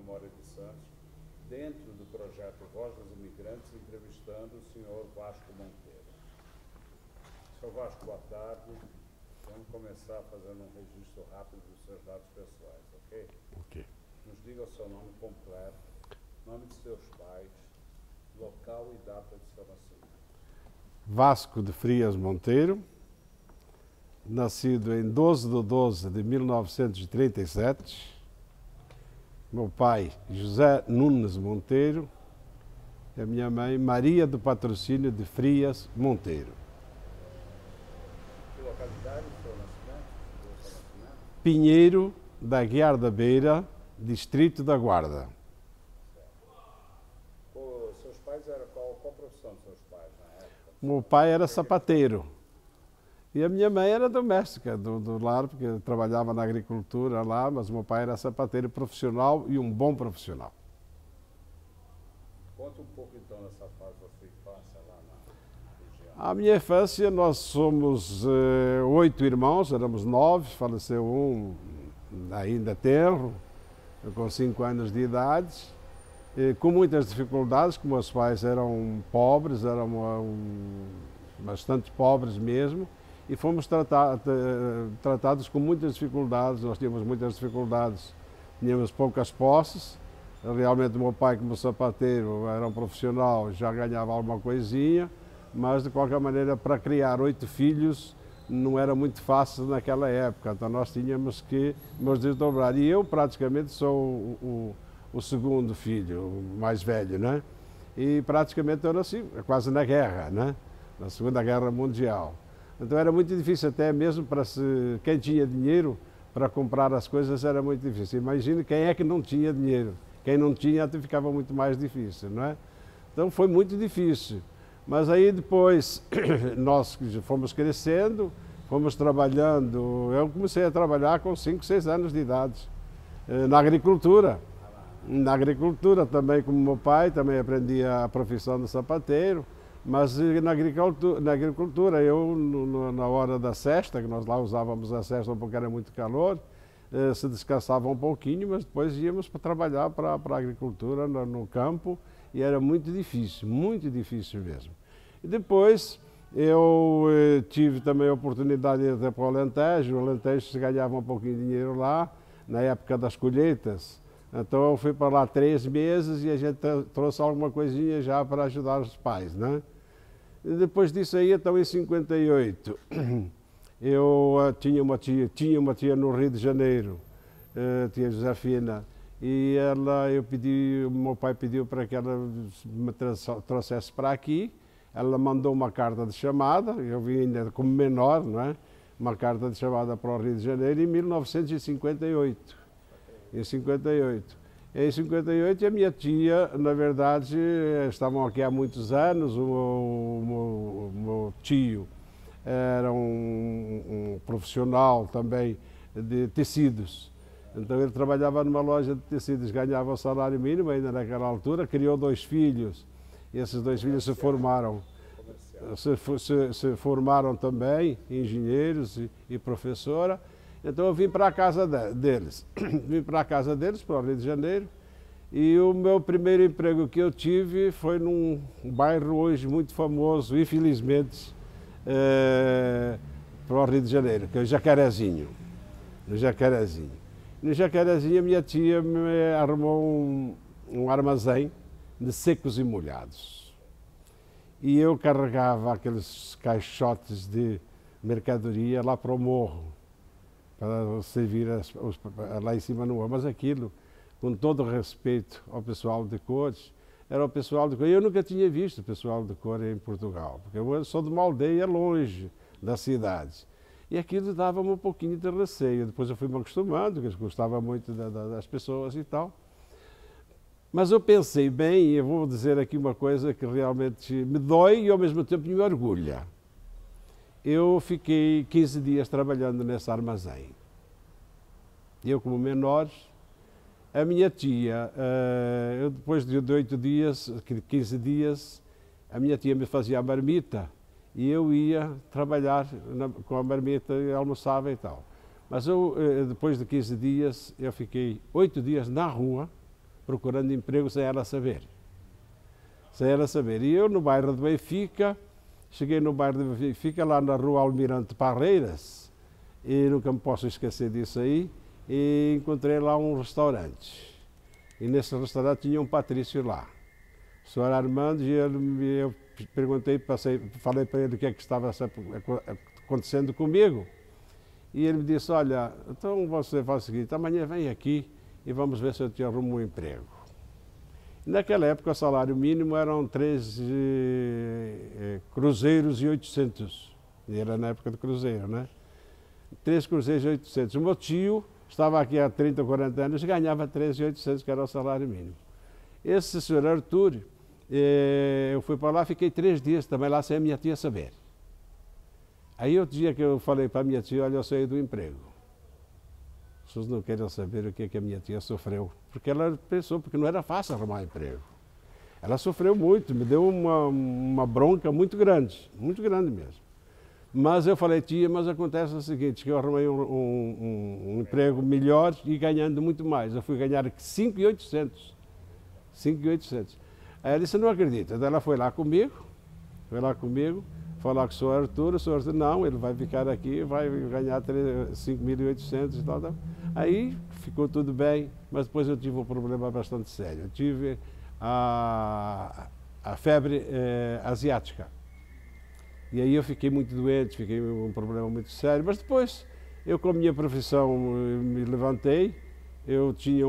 Memória de Santos, dentro do projeto Voz dos Imigrantes, entrevistando o senhor Vasco Monteiro. Senhor Vasco, boa tarde. Vamos começar fazendo um registro rápido dos seus dados pessoais, ok? Ok. Nos diga o seu nome completo, nome de seus pais, local e data de seu nascimento. Vasco de Frias Monteiro, nascido em 12 de 12 de 1937. Meu pai, José Nunes Monteiro, e a minha mãe, Maria do Patrocínio de Frias Monteiro. Que localidade do seu nascimento? Pinheiro da Guiar da Beira, Distrito da Guarda. Seus pais eram qual profissão dos seus pais na época? Meu pai era sapateiro e a minha mãe era doméstica do lar, porque trabalhava na agricultura lá, mas meu pai era sapateiro profissional e um bom profissional. Conta um pouco então dessa fase da sua infância lá na região. A minha infância, nós somos 8 irmãos, éramos 9, faleceu um ainda tenro, com 5 anos de idade, com muitas dificuldades, que meus pais eram pobres, eram bastante pobres mesmo, e fomos tratados com muitas dificuldades. Nós tínhamos muitas dificuldades, tínhamos poucas posses. Realmente o meu pai, como sapateiro, era um profissional, já ganhava alguma coisinha, mas de qualquer maneira, para criar 8 filhos não era muito fácil naquela época, então nós tínhamos que nos desdobrar. E eu praticamente sou o segundo filho, o mais velho, né? E praticamente eu nasci quase na guerra, né? Na Segunda Guerra Mundial. Então era muito difícil, até mesmo para quem tinha dinheiro para comprar as coisas era muito difícil. Imagine quem é que não tinha dinheiro. Quem não tinha até ficava muito mais difícil, não é? Então foi muito difícil. Mas aí depois nós fomos crescendo, fomos trabalhando. Eu comecei a trabalhar com 5, 6 anos de idade, na agricultura. Na agricultura também, como meu pai, também aprendi a profissão de sapateiro. Mas na agricultura, eu, na hora da sesta, que nós lá usávamos a sesta porque era muito calor, se descansava um pouquinho, mas depois íamos para trabalhar para a agricultura no campo, e era muito difícil mesmo. E depois eu tive também a oportunidade de ir até para o Alentejo se ganhava um pouquinho de dinheiro lá, na época das colheitas. Então eu fui para lá 3 meses e a gente trouxe alguma coisinha já para ajudar os pais, né? E depois disso aí, então em 58, eu tinha uma tia no Rio de Janeiro, tia Josefina, e o meu pai pediu para que ela me trouxesse para aqui. Ela mandou uma carta de chamada, eu vim ainda como menor, não é? Uma carta de chamada para o Rio de Janeiro em 1958. Em 58. Em 58, a minha tia, na verdade, estavam aqui há muitos anos. O meu tio era um profissional também de tecidos. Então ele trabalhava numa loja de tecidos, ganhava o salário mínimo ainda naquela altura, criou 2 filhos. E esses 2 filhos se formaram também, engenheiros e professora. Então eu vim para a casa deles, para o Rio de Janeiro, e o meu primeiro emprego que eu tive foi num bairro hoje muito famoso, infelizmente, para o Rio de Janeiro, que é o Jacarezinho. No Jacarezinho, minha tia me arrumou um armazém de secos e molhados. E eu carregava aqueles caixotes de mercadoria lá para o morro, para servir lá em cima no morro. Mas aquilo, com todo o respeito ao pessoal de cores, era o pessoal de cor. Eu nunca tinha visto o pessoal de cor em Portugal, porque eu sou de uma aldeia longe da cidade. E aquilo dava-me um pouquinho de receio. Depois eu fui me acostumando, porque eu gostava muito das pessoas e tal. Mas eu pensei bem, e eu vou dizer aqui uma coisa que realmente me dói e ao mesmo tempo me orgulha. Eu fiquei 15 dias trabalhando nesse armazém. Eu, como menor, a minha tia, eu depois de 8 dias, 15 dias, a minha tia me fazia a marmita e eu ia trabalhar com a marmita e almoçava e tal. Mas eu, depois de 15 dias, eu fiquei 8 dias na rua, procurando emprego sem ela saber. Sem ela saber. E eu no bairro de Benfica, cheguei no bairro de Benfica, lá na rua Almirante Parreiras, e nunca me posso esquecer disso aí, e encontrei lá um restaurante. E nesse restaurante tinha um Patrício lá, o senhor Armando, e eu perguntei, falei para ele o que é que estava acontecendo comigo. E ele me disse, olha, então você faz o seguinte, amanhã vem aqui e vamos ver se eu te arrumo um emprego. E naquela época o salário mínimo eram 13 cruzeiros e 800. E era na época do cruzeiro, né? 3 cruzeiros e 800. O meu tio estava aqui há 30 ou 40 anos e ganhava 13.800, que era o salário mínimo. Esse senhor Arthur, eu fui para lá, fiquei 3 dias também lá sem a minha tia saber. Aí outro dia que eu falei para a minha tia, olha, eu saí do emprego. As pessoas não querem saber o que é que a minha tia sofreu. Porque ela pensou, porque não era fácil arrumar emprego. Ela sofreu muito, me deu uma bronca muito grande mesmo. Mas eu falei, tia, mas acontece o seguinte, que eu arrumei um emprego melhor e ganhando muito mais. Eu fui ganhar 5.800. 5.800. Aí ela disse, não acredito. Então ela foi lá comigo, falar com o senhor Arthur não, ele vai ficar aqui, vai ganhar 5.800 e tal. Aí ficou tudo bem, mas depois eu tive um problema bastante sério. Eu tive a febre asiática. E aí eu fiquei muito doente, fiquei um problema muito sério, mas depois eu com a minha profissão me levantei, eu tinha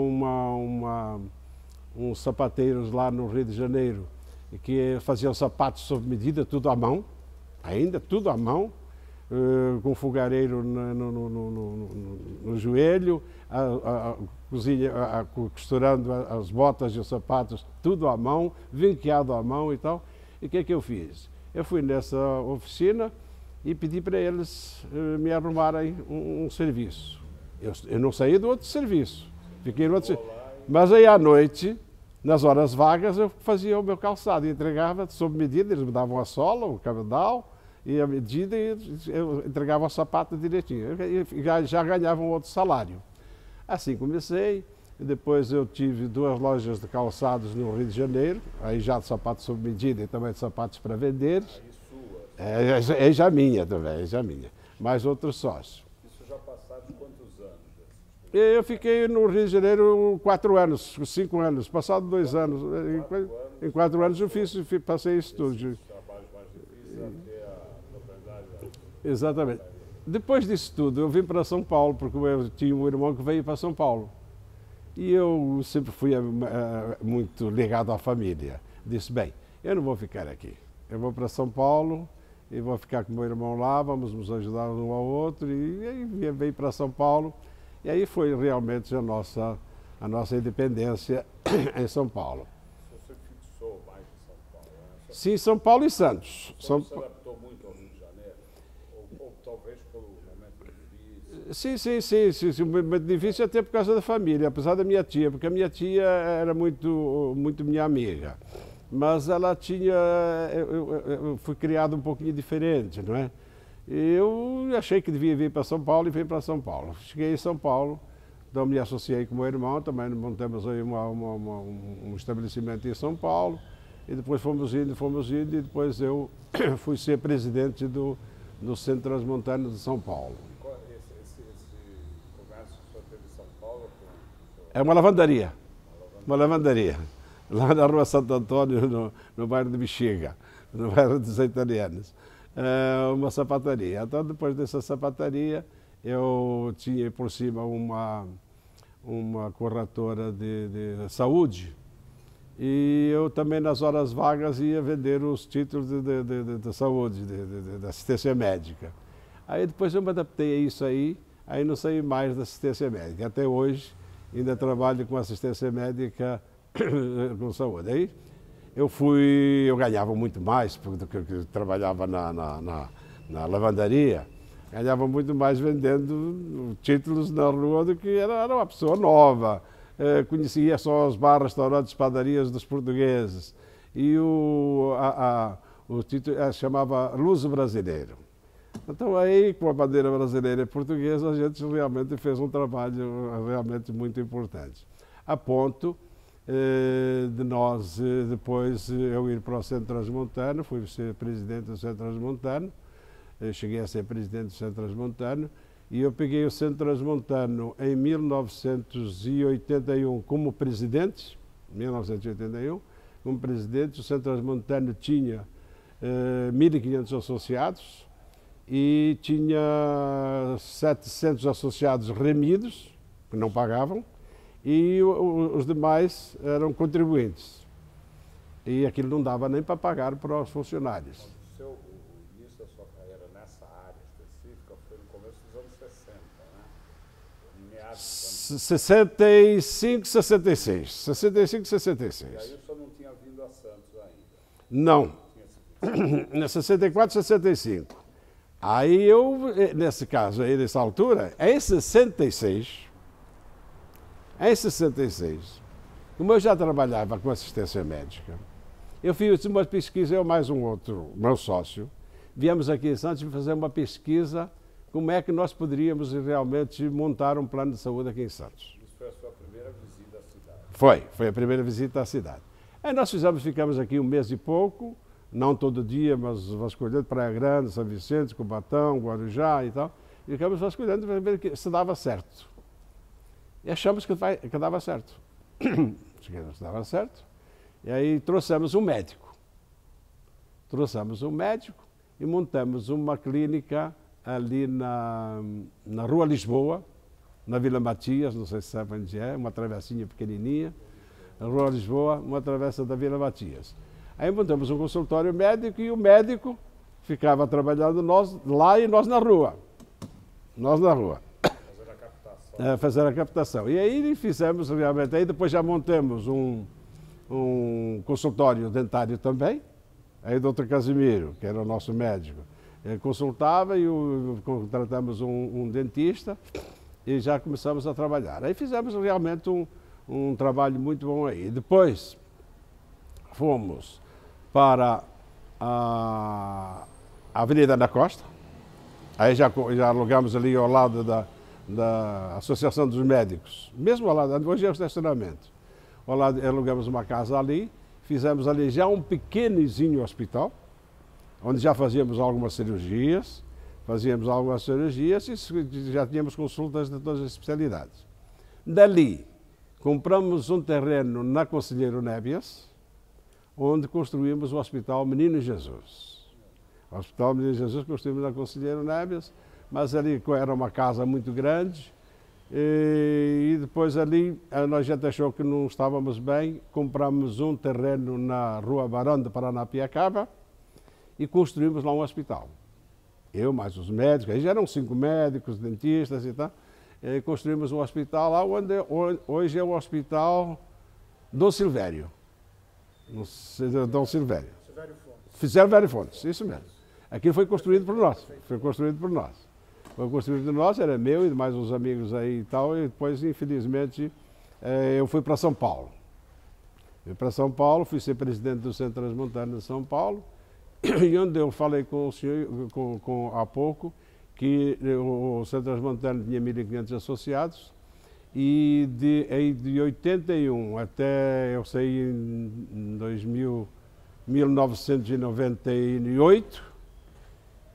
uns sapateiros lá no Rio de Janeiro que faziam sapatos sob medida, tudo à mão, ainda tudo à mão, com fogareiro no joelho, costurando as botas e os sapatos, tudo à mão, vinqueado à mão e tal. E o que é que eu fiz? Eu fui nessa oficina e pedi para eles me arrumarem um serviço. Eu não saí do outro serviço, fiquei no outro serviço. Mas aí à noite, nas horas vagas, eu fazia o meu calçado, entregava sob medida, eles me davam a sola, o cabedal, e a medida, e eu entregava o sapato direitinho. Já ganhava um outro salário. Assim comecei, depois eu tive 2 lojas de calçados no Rio de Janeiro, aí já de sapatos sob medida e também de sapatos para vender. É já minha também, já minha. Mais outros sócios. Isso já passaram de quantos anos? Eu fiquei no Rio de Janeiro 4 anos, 5 anos, passado 2 anos. Em 4 anos eu passei isso tudo. Exatamente. Depois disso tudo, eu vim para São Paulo, porque eu tinha um irmão que veio para São Paulo. E eu sempre fui muito ligado à família. Disse, bem, eu não vou ficar aqui. Eu vou para São Paulo e vou ficar com meu irmão lá, vamos nos ajudar um ao outro. E aí veio para São Paulo. E aí foi realmente a nossa independência em São Paulo. Você fixou mais em São Paulo, né? Sim, São Paulo e Santos. Você se adaptou muito ao Rio de Janeiro? Ou talvez pelo momento difícil? Sim. O momento difícil até por causa da família, apesar da minha tia, porque a minha tia era muito minha amiga. Mas ela tinha... Eu fui criado um pouquinho diferente, não é? Eu achei que devia vir para São Paulo e vim para São Paulo. Cheguei em São Paulo, então me associei com o meu irmão, também montamos aí um estabelecimento em São Paulo. E depois fomos indo, e depois eu fui ser presidente do Centro Transmontano de São Paulo. Esse comércio que o senhor teve em São Paulo? É uma lavandaria. Uma lavandaria. Lá na rua Santo Antônio, no bairro de Bexiga, no bairro dos Italianos. Uma sapataria. Então, depois dessa sapataria, eu tinha por cima uma corretora de saúde. E eu também, nas horas vagas, ia vender os títulos de saúde, de assistência médica. Aí depois eu me adaptei a isso aí não saí mais da assistência médica. Até hoje ainda trabalho com assistência médica com saúde. Aí eu ganhava muito mais do que eu trabalhava na lavandaria. Ganhava muito mais vendendo títulos na rua do que era uma pessoa nova. Conhecia só os bares, restaurantes, padarias dos portugueses. E o título chamava Luso Brasileiro. Então aí, com a bandeira brasileira e portuguesa, a gente realmente fez um trabalho realmente muito importante. A ponto de nós depois eu ir para o Centro Transmontano, fui ser presidente do Centro Transmontano, cheguei a ser presidente do Centro Transmontano e eu peguei o Centro Transmontano em 1981 como presidente, 1981, como presidente. O Centro Transmontano tinha 1.500 associados e tinha 700 associados remidos, que não pagavam, e os demais eram contribuintes. E aquilo não dava nem para pagar para os funcionários. O início da sua carreira nessa área específica foi no começo dos anos 60, né? Em meados dos anos 65, 66. 65, 66. E aí o senhor não tinha vindo a Santos ainda? Não. Tinha sido 64, 65. Aí eu, nesse caso aí, nessa altura, em 66, como eu já trabalhava com assistência médica, eu fiz uma pesquisa, eu mais um outro, meu sócio, viemos aqui em Santos fazer uma pesquisa como é que nós poderíamos realmente montar um plano de saúde aqui em Santos. Isso foi a sua primeira visita à cidade? Foi a primeira visita à cidade. Aí nós ficamos aqui um mês e pouco, não todo dia, mas vasculhando Praia Grande, São Vicente, Cubatão, Guarujá e tal, e ficamos vasculhando para ver se dava certo. E achamos que dava certo. Chegamos que dava certo. E aí trouxemos um médico. E montamos uma clínica ali na Rua Lisboa, na Vila Matias, não sei se sabe onde é, uma travessinha pequenininha. Na Rua Lisboa, uma travessa da Vila Matias. Aí montamos um consultório médico e o médico ficava trabalhando lá e nós na rua. Fazer a captação. E aí fizemos realmente, aí depois já montamos um consultório dentário também. Aí o Dr. Casimiro, que era o nosso médico, ele consultava e contratamos um dentista e já começamos a trabalhar. Aí fizemos realmente um trabalho muito bom aí. Depois fomos para a Avenida da Costa, aí já alugamos ali ao lado da Associação dos Médicos, mesmo ao lado, hoje é o estacionamento. Ao lado, alugamos uma casa ali, fizemos ali já um pequenininho hospital, onde já fazíamos algumas cirurgias e já tínhamos consultas de todas as especialidades. Dali, compramos um terreno na Conselheiro Nébias, onde construímos o Hospital Menino Jesus. O Hospital Menino Jesus construímos na Conselheiro Nébias, mas ali era uma casa muito grande e depois ali nós já achou que não estávamos bem, compramos um terreno na Rua Barão de Paranapiacaba e construímos lá um hospital. Eu mais os médicos, aí já eram 5 médicos, dentistas e tal, e construímos um hospital lá onde hoje é o Hospital Dom Silvério. Dom Silvério. Silvério Fontes, isso mesmo. Aquilo foi construído por nós. Foi construído por nós, era meu e mais uns amigos aí e tal, e depois, infelizmente, eu fui para São Paulo. Fui ser presidente do Centro Transmontano de São Paulo, e onde eu falei com o senhor há pouco, que o Centro Transmontano tinha 1.500 associados, e de 81 até, eu sei, em 1998,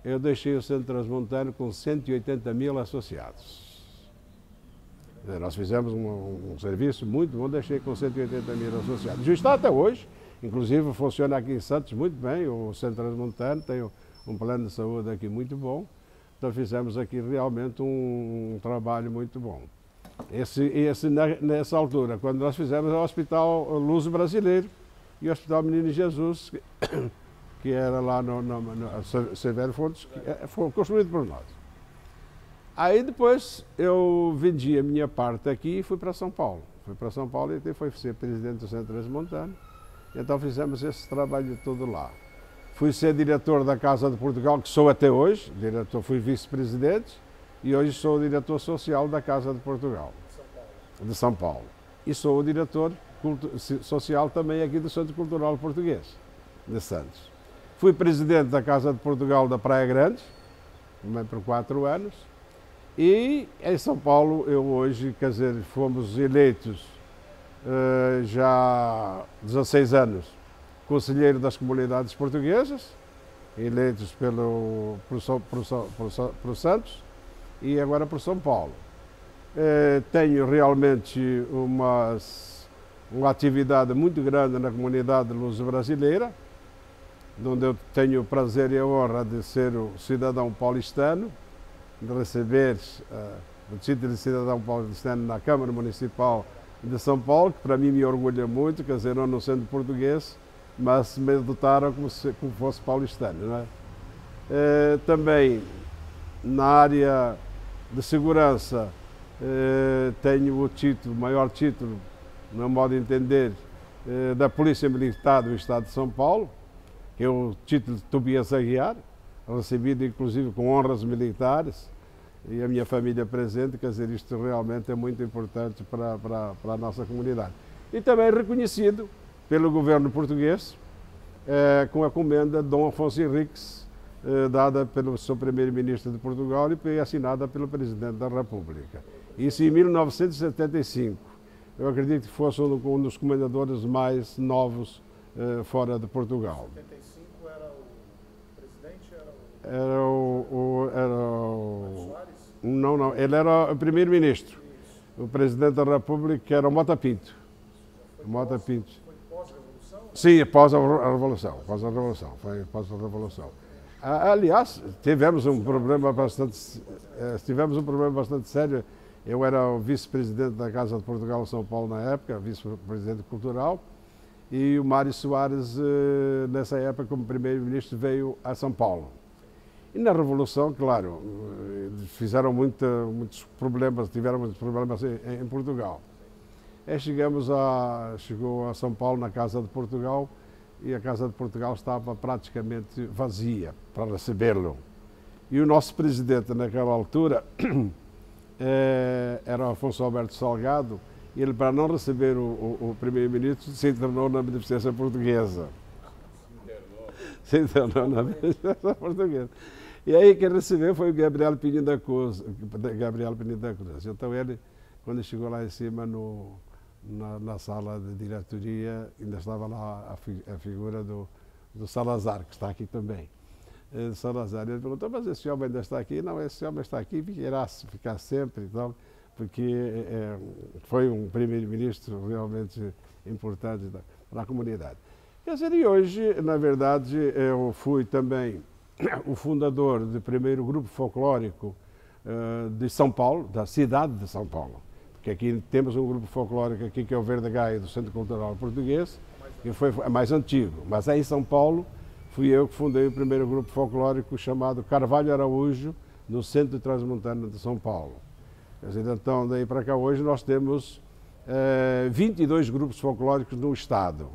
eu deixei o Centro Transmontano com 180.000 associados. Nós fizemos um serviço muito bom, deixei com 180.000 associados. Já está até hoje, inclusive funciona aqui em Santos muito bem, o Centro Transmontano tem um plano de saúde aqui muito bom, então fizemos aqui realmente um trabalho muito bom. Nessa altura, quando nós fizemos o Hospital Luso Brasileiro e o Hospital Menino Jesus, que era lá no Silvério Fontes, que foi construído por nós. Aí depois eu vendi a minha parte aqui e fui para São Paulo. Fui para São Paulo e fui ser presidente do Centro Transmontano. Então fizemos esse trabalho todo lá. Fui ser diretor da Casa de Portugal, que sou até hoje, fui vice-presidente e hoje sou o diretor social da Casa de Portugal, de São Paulo. E sou o diretor social também aqui do Centro Cultural Português, de Santos. Fui presidente da Casa de Portugal da Praia Grande, também por 4 anos. E em São Paulo, eu hoje, quer dizer, fomos eleitos já há 16 anos, conselheiro das comunidades portuguesas, eleitos por Santos e agora por São Paulo. Tenho realmente uma atividade muito grande na comunidade luso-brasileira, onde eu tenho o prazer e a honra de ser o cidadão paulistano, de receber o título de cidadão paulistano na Câmara Municipal de São Paulo, que para mim me orgulha muito, quer dizer, eu não sendo português, mas me adotaram como fosse paulistano. Não é? Também na área de segurança tenho o maior título, no meu modo de entender, da Polícia Militar do Estado de São Paulo, que é o título de Tobias Aguiar, recebido inclusive com honras militares, e a minha família presente, quer dizer, isto realmente é muito importante para a nossa comunidade. E também reconhecido pelo governo português, com a comenda de Dom Afonso Henriques, dada pelo seu primeiro-ministro de Portugal e assinada pelo Presidente da República. Isso em 1975. Eu acredito que fosse um dos comendadores mais novos fora de Portugal. 75 era o presidente? Era o Não, ele era o primeiro-ministro. O presidente da República era o Mota Pinto. Mota Pinto. Foi pós-revolução? Sim, após a Revolução. Foi após a Revolução. Aliás, tivemos um problema bastante sério. Eu era o vice-presidente da Casa de Portugal em São Paulo na época, vice-presidente cultural, e o Mário Soares, nessa época, como primeiro-ministro, veio a São Paulo. E na Revolução, claro, tiveram muitos problemas em Portugal. Chegou a São Paulo, na Casa de Portugal, e a Casa de Portugal estava praticamente vazia para recebê-lo. E o nosso presidente, naquela altura, era Afonso Alberto Salgado, e ele, para não receber o primeiro-ministro, se internou na Beneficência Portuguesa. Se internou na Beneficência Portuguesa. E aí quem recebeu foi o Gabriel Pinho da Cruz. Então ele, quando chegou lá em cima na sala de diretoria, ainda estava lá a figura do Salazar, que está aqui também. Salazar, ele perguntou, mas esse homem ainda está aqui? Não, esse homem está aqui e irá ficar sempre, então, porque foi um primeiro-ministro realmente importante para a comunidade. Quer dizer, e hoje, na verdade, eu fui também o fundador do primeiro grupo folclórico de São Paulo, da cidade de São Paulo. Porque aqui temos um grupo folclórico aqui que é o Verde Gaia, do Centro Cultural Português, que foi mais antigo. Mas aí em São Paulo fui eu que fundei o primeiro grupo folclórico chamado Carvalho Araújo, no Centro Transmontano de São Paulo. Quer dizer, então, daí para cá hoje nós temos 22 grupos folclóricos no Estado.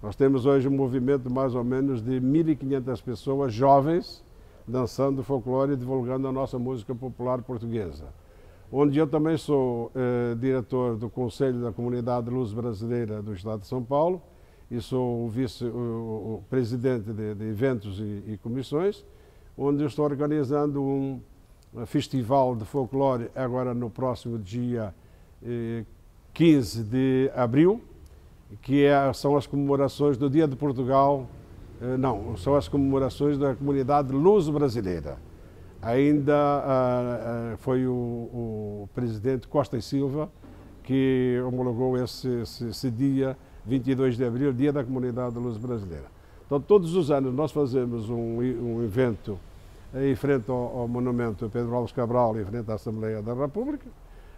Nós temos hoje um movimento mais ou menos de 1.500 pessoas jovens dançando folclore e divulgando a nossa música popular portuguesa. Onde eu também sou diretor do Conselho da Comunidade Luso-Brasileira do Estado de São Paulo e sou o presidente de eventos e comissões, onde eu estou organizando um festival de folclore agora no próximo dia 15 de abril, que são as comemorações do Dia de Portugal, são as comemorações da comunidade luso-brasileira. Ainda foi o presidente Costa e Silva que homologou esse dia, 22 de abril, Dia da Comunidade Luso-Brasileira. Então, todos os anos nós fazemos um evento em frente ao monumento Pedro Álvares Cabral, em frente à Assembleia da República,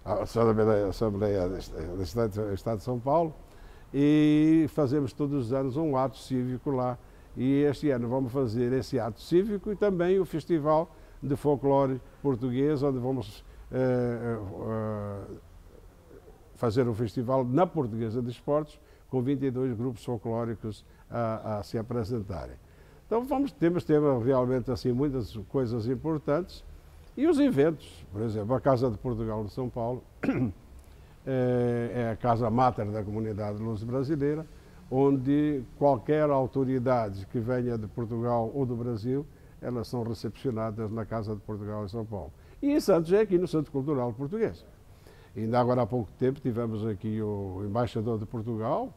a Assembleia do Estado de São Paulo, e fazemos todos os anos um ato cívico lá. E este ano vamos fazer esse ato cívico e também o Festival de Folclore Português, onde vamos fazer um festival na Portuguesa de Esportes, com 22 grupos folclóricos a se apresentarem. Então temos realmente assim muitas coisas importantes. E os eventos, por exemplo, a Casa de Portugal de São Paulo, é a casa máter da comunidade luso-brasileira, onde qualquer autoridade que venha de Portugal ou do Brasil, elas são recepcionadas na Casa de Portugal em São Paulo. E em Santos é aqui no Centro Cultural Português. Ainda agora há pouco tempo tivemos aqui o embaixador de Portugal,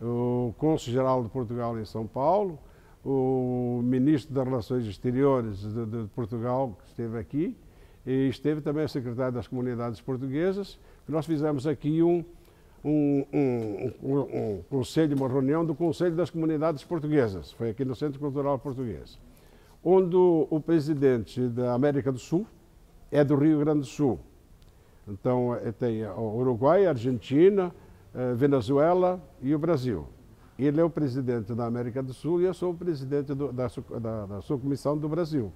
o cônsul-geral de Portugal em São Paulo, o ministro das Relações Exteriores de Portugal, que esteve aqui, e esteve também o secretário das Comunidades Portuguesas. Nós fizemos aqui conselho, uma reunião do Conselho das Comunidades Portuguesas, foi aqui no Centro Cultural Português, onde o presidente da América do Sul é do Rio Grande do Sul. Então tem o Uruguai, a Argentina, a Venezuela e o Brasil. Ele é o presidente da América do Sul e eu sou o presidente da subcomissão do Brasil.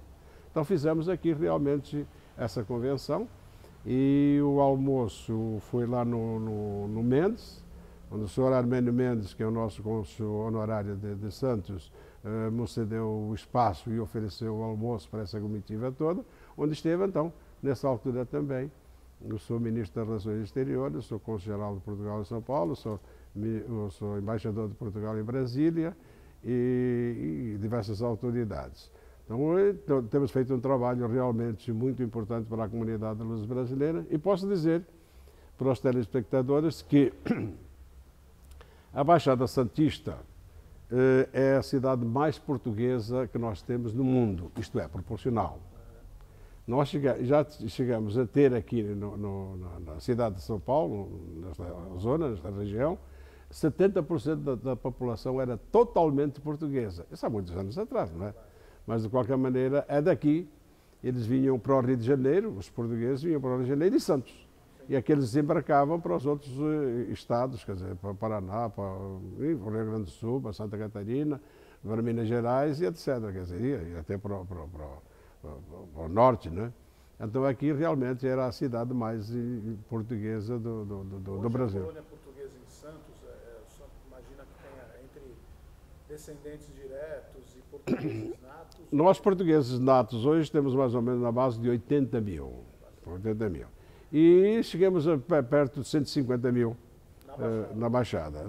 Então fizemos aqui realmente essa convenção e o almoço foi lá no Mendes, onde o senhor Armênio Mendes, que é o nosso cônsul honorário de Santos, me cedeu o espaço e ofereceu o almoço para essa comitiva toda, onde esteve então, nessa altura também, eu sou ministro das Relações Exteriores, sou cônsul-geral de Portugal em São Paulo, sou embaixador de Portugal em Brasília e diversas autoridades. Então, temos feito um trabalho realmente muito importante para a comunidade luso-brasileira e posso dizer para os telespectadores que a Baixada Santista é a cidade mais portuguesa que nós temos no mundo, isto é, proporcional. Nós já chegamos a ter aqui na cidade de São Paulo, nesta zona, nesta região, 70% da população era totalmente portuguesa. Isso há muitos anos atrás, não é? Mas, de qualquer maneira, é daqui. Eles vinham para o Rio de Janeiro, os portugueses vinham para o Rio de Janeiro e Santos. E aqueles desembarcavam para os outros estados, quer dizer, para o Paraná, para o Rio Grande do Sul, para Santa Catarina, para Minas Gerais e etc. Quer dizer, e até para o norte, né? Então aqui realmente era a cidade mais portuguesa do Brasil. A colônia portuguesa em Santos, só imagina que tenha entre descendentes diretos e portugueses natos? Nós portugueses natos hoje temos mais ou menos na base de 80 mil. E chegamos a perto de 150 mil na Baixada.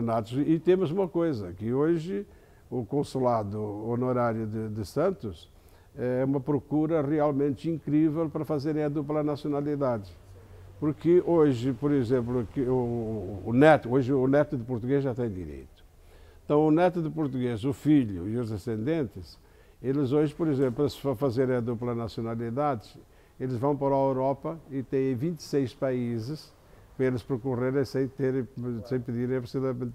Natos. E temos uma coisa, que hoje o consulado honorário de Santos é uma procura realmente incrível para fazerem a dupla nacionalidade. Porque hoje, por exemplo, hoje o neto de português já tem direito. Então o neto de português, o filho e os descendentes, eles hoje, por exemplo, para fazerem a dupla nacionalidade, eles vão para a Europa e têm 26 países para eles percorrerem sem pedirem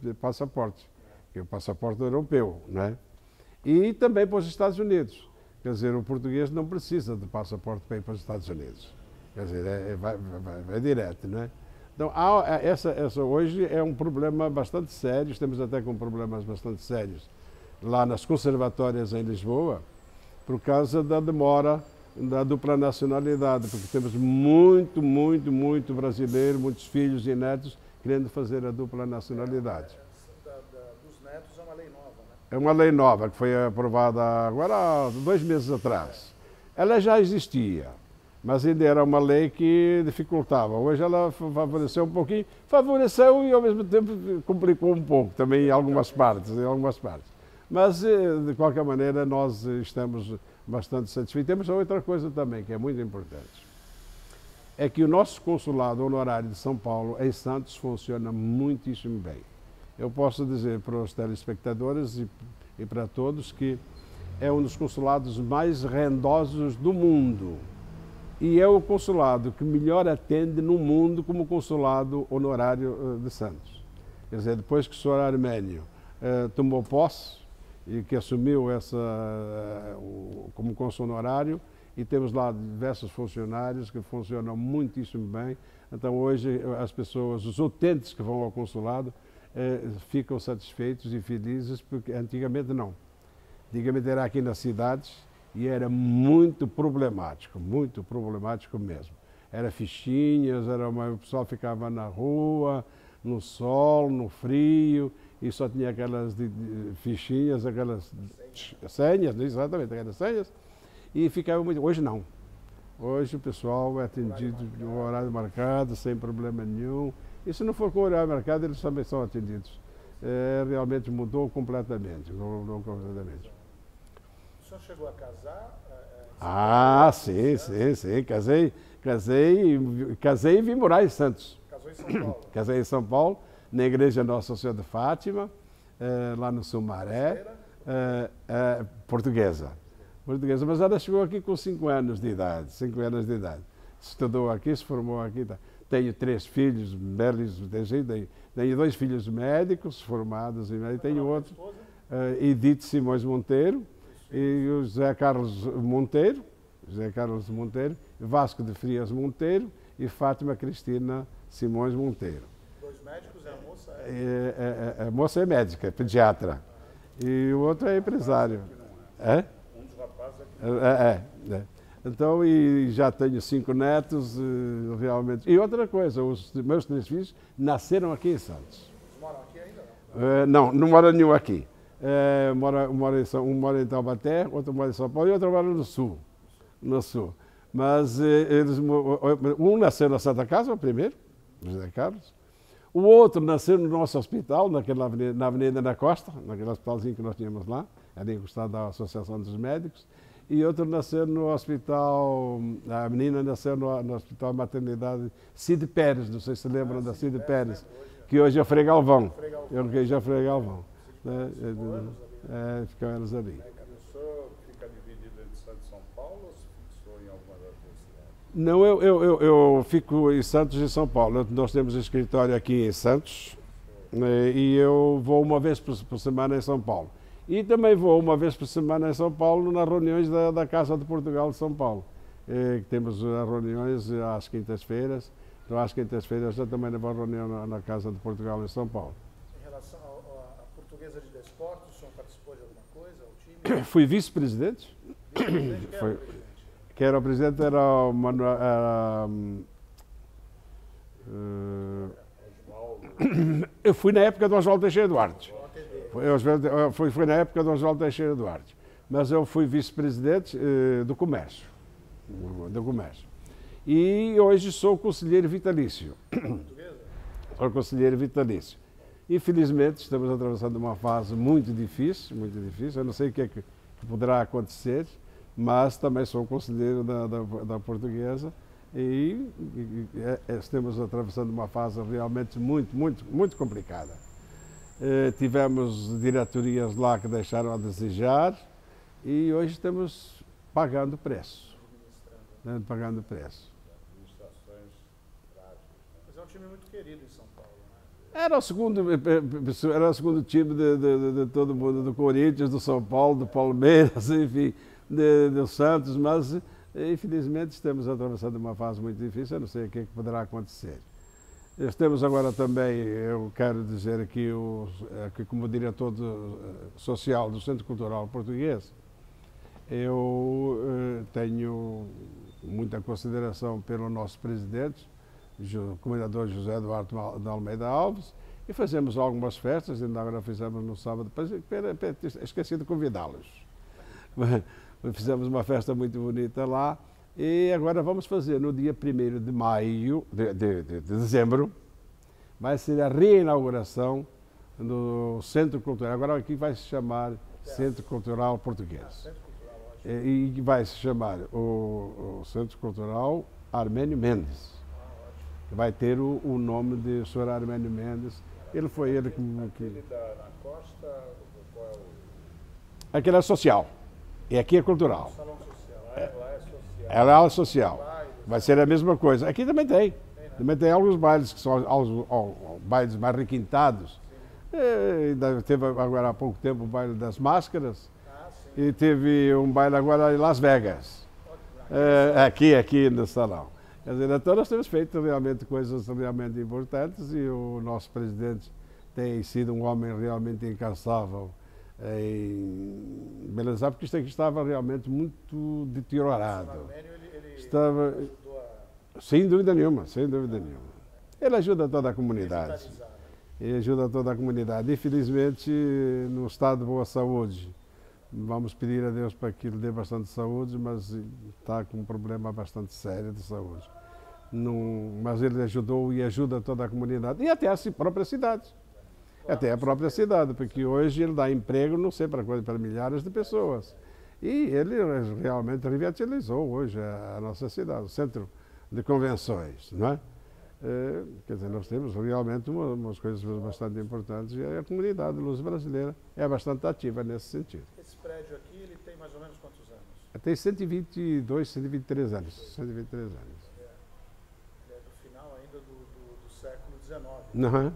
de passaporte. Que é o passaporte europeu, né? E também para os Estados Unidos. Quer dizer, o português não precisa de passaporte para ir para os Estados Unidos. Quer dizer, vai direto, né? Então, essa hoje é um problema bastante sério, estamos até com problemas bastante sérios lá nas conservatórias em Lisboa, por causa da demora da dupla nacionalidade, porque temos muito brasileiro, muitos filhos e netos querendo fazer a dupla nacionalidade. Dos netos é uma lei nova, né? É uma lei nova que foi aprovada agora há 2 meses atrás. Ela já existia, mas ainda era uma lei que dificultava. Hoje ela favoreceu um pouquinho, favoreceu e ao mesmo tempo complicou um pouco também em algumas partes. Mas, de qualquer maneira, nós estamos bastante satisfeitos. Temos outra coisa também que é muito importante. É que o nosso consulado honorário de São Paulo, em Santos, funciona muitíssimo bem. Eu posso dizer para os telespectadores e para todos que é um dos consulados mais rendosos do mundo. E é o consulado que melhor atende no mundo como consulado honorário de Santos. Quer dizer, depois que o senhor Armênio tomou posse e que assumiu como cônsul honorário, e temos lá diversos funcionários que funcionam muitíssimo bem. Então hoje as pessoas, os utentes que vão ao consulado, ficam satisfeitos e felizes, porque antigamente não. Antigamente era aqui nas cidades e era muito problemático mesmo. Era fichinhas, o pessoal ficava na rua, no sol, no frio, e só tinha aquelas fichinhas, aquelas senhas, exatamente, aquelas senhas, e ficava muito... Hoje não. Hoje o pessoal é atendido de um horário marcado, sem problema nenhum. E se não for com horário marcado, eles também são atendidos. Realmente mudou completamente. O senhor chegou a casar? Sim. Casei e vim morar em Santos. Casou em São Paulo. Casei em São Paulo, na igreja Nossa Senhora de Fátima, lá no Sumaré, portuguesa. Mas ela chegou aqui com 5 anos de idade, 5 anos de idade. Estudou aqui, se formou aqui. Tá. Tenho 3 filhos belos, tenho 2 filhos médicos formados, e tenho outro, Edith Simões Monteiro, e o José Carlos Monteiro, Vasco de Frias Monteiro e Fátima Cristina Simões Monteiro. 2 médicos e a moça A moça é médica, é pediatra. E o outro é empresário. É? Um dos rapazes É. Então, e já tenho 5 netos, realmente. E outra coisa, os meus 3 filhos nasceram aqui em Santos. moram aqui ainda, não? Não mora nenhum aqui. Um mora em Taubaté, outro mora em São Paulo e outro mora no Sul. Mas um nasceu na Santa Casa, o primeiro, José Carlos. O outro nasceu no nosso hospital, na Avenida da Costa, naquele hospitalzinho que nós tínhamos lá, ali encostado da Associação dos Médicos. E outro nasceu no hospital, a menina nasceu no Hospital Maternidade Cid Pérez, não sei se lembram da Cid Pérez, que hoje é Frei Galvão. Hoje é Frei Galvão. Ficam elas ali. O senhor fica dividido entre Santos e São Paulo ou se fixou em alguma das duas cidades? Não, eu fico em Santos e São Paulo. Nós temos escritório aqui em Santos, né, e eu vou uma vez por semana em São Paulo. E também vou uma vez por semana em São Paulo nas reuniões da Casa de Portugal de São Paulo. Temos reuniões às quintas-feiras. Então, às quintas-feiras eu também vou reunião na Casa de Portugal em São Paulo. Em relação à Portuguesa de Desportos, o senhor participou de alguma coisa? O time? Fui vice-presidente. Quem era o presidente? Quem era o Manuel. Eu fui na época do Oswaldo Teixeira Duarte. Foi na época do Oswaldo Teixeira Duarte. Mas eu fui vice-presidente do comércio. E hoje sou conselheiro vitalício. Sou conselheiro vitalício. Infelizmente, estamos atravessando uma fase muito difícil, muito difícil. Eu não sei o que é que poderá acontecer, mas também sou conselheiro da Portuguesa e estamos atravessando uma fase realmente muito complicada. Tivemos diretorias lá que deixaram a desejar e hoje estamos pagando preço. Pagando preço. Administrações trágicas. Mas é um time muito querido em São Paulo, né? Era o segundo time de todo mundo, do Corinthians, do São Paulo, do Palmeiras, enfim, do Santos, mas infelizmente estamos atravessando uma fase muito difícil, eu não sei o que é que poderá acontecer. Temos agora também, eu quero dizer aqui, como diretor social do Centro Cultural Português, eu tenho muita consideração pelo nosso presidente, o comendador José Eduardo de Almeida Alves, e fazemos algumas festas, ainda agora fizemos no sábado, esqueci de convidá-los. Fizemos uma festa muito bonita lá. E agora vamos fazer no dia 1º de maio, de dezembro, vai ser a reinauguração do Centro Cultural. Agora aqui vai se chamar Centro Cultural Português. E vai se chamar o Centro Cultural Armênio Mendes. Vai ter o nome de Sr. Armênio Mendes. Ele foi ele que... Aquele na costa, qual é o... Aquele é social. E aqui é cultural. Salão social. Lá é social. Ela é social. Vai ser a mesma coisa. Aqui também tem. Também tem alguns bailes que são bailes mais requintados. Teve agora há pouco tempo o baile das máscaras. E teve um baile agora em Las Vegas. Aqui no salão. Quer dizer, então nós temos feito realmente coisas realmente importantes e o nosso presidente tem sido um homem realmente incansável em beleza, porque isto aqui estava realmente muito deteriorado. Estava, sem dúvida nenhuma. Ele ajuda toda a comunidade. Infelizmente, no estado de boa saúde. Vamos pedir a Deus para que lhe dê bastante saúde, mas está com um problema bastante sério de saúde. Mas ele ajudou e ajuda toda a comunidade e até a própria cidade. Até a própria cidade, porque hoje ele dá emprego, não sei para milhares de pessoas. E ele realmente revitalizou hoje a nossa cidade. de convenções, não é? Quer dizer, nós temos realmente umas coisas bastante importantes e a comunidade luz brasileira é bastante ativa nesse sentido. Esse prédio aqui, ele tem mais ou menos quantos anos? Tem 122, 123 anos. 123 anos. Ele é do final ainda do século XIX, Uhum.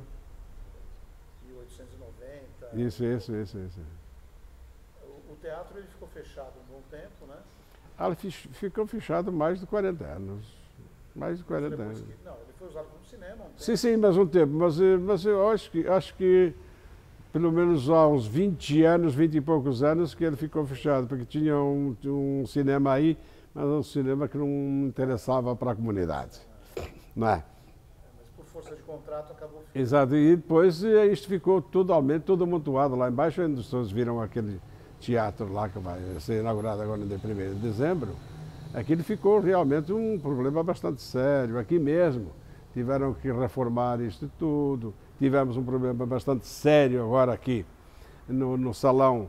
1890. Isso. O teatro ele ficou fechado um bom tempo, né? Ele ficou fechado mais de 40 anos. Mais de 40 Depois anos. não, ele foi usado como cinema um tempo. Sim, mais um tempo. Mas eu acho que pelo menos há uns 20 anos, 20 e poucos anos, que ele ficou fechado, porque tinha um cinema aí, mas um cinema que não interessava para a comunidade. Não é? Mas por força de contrato acabou ficando. Exato, e depois isto ficou totalmente, todo amontoado lá embaixo, onde as pessoas viram aquele teatro lá que vai ser inaugurado agora no dia 1º de dezembro. Aquilo ficou realmente um problema bastante sério, aqui mesmo. Tiveram que reformar isto tudo, tivemos um problema bastante sério agora aqui no salão,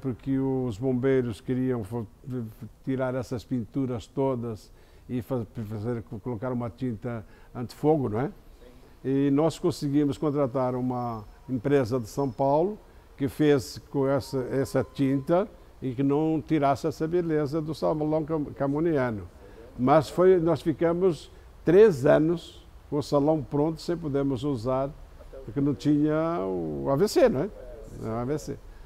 porque os bombeiros queriam tirar essas pinturas todas e colocar uma tinta antifogo, não é? E nós conseguimos contratar uma empresa de São Paulo que fez com essa tinta e que não tirasse essa beleza do salão camoniano. Mas nós ficamos 3 anos com o salão pronto sem podermos usar, porque não tinha o AVC, não é?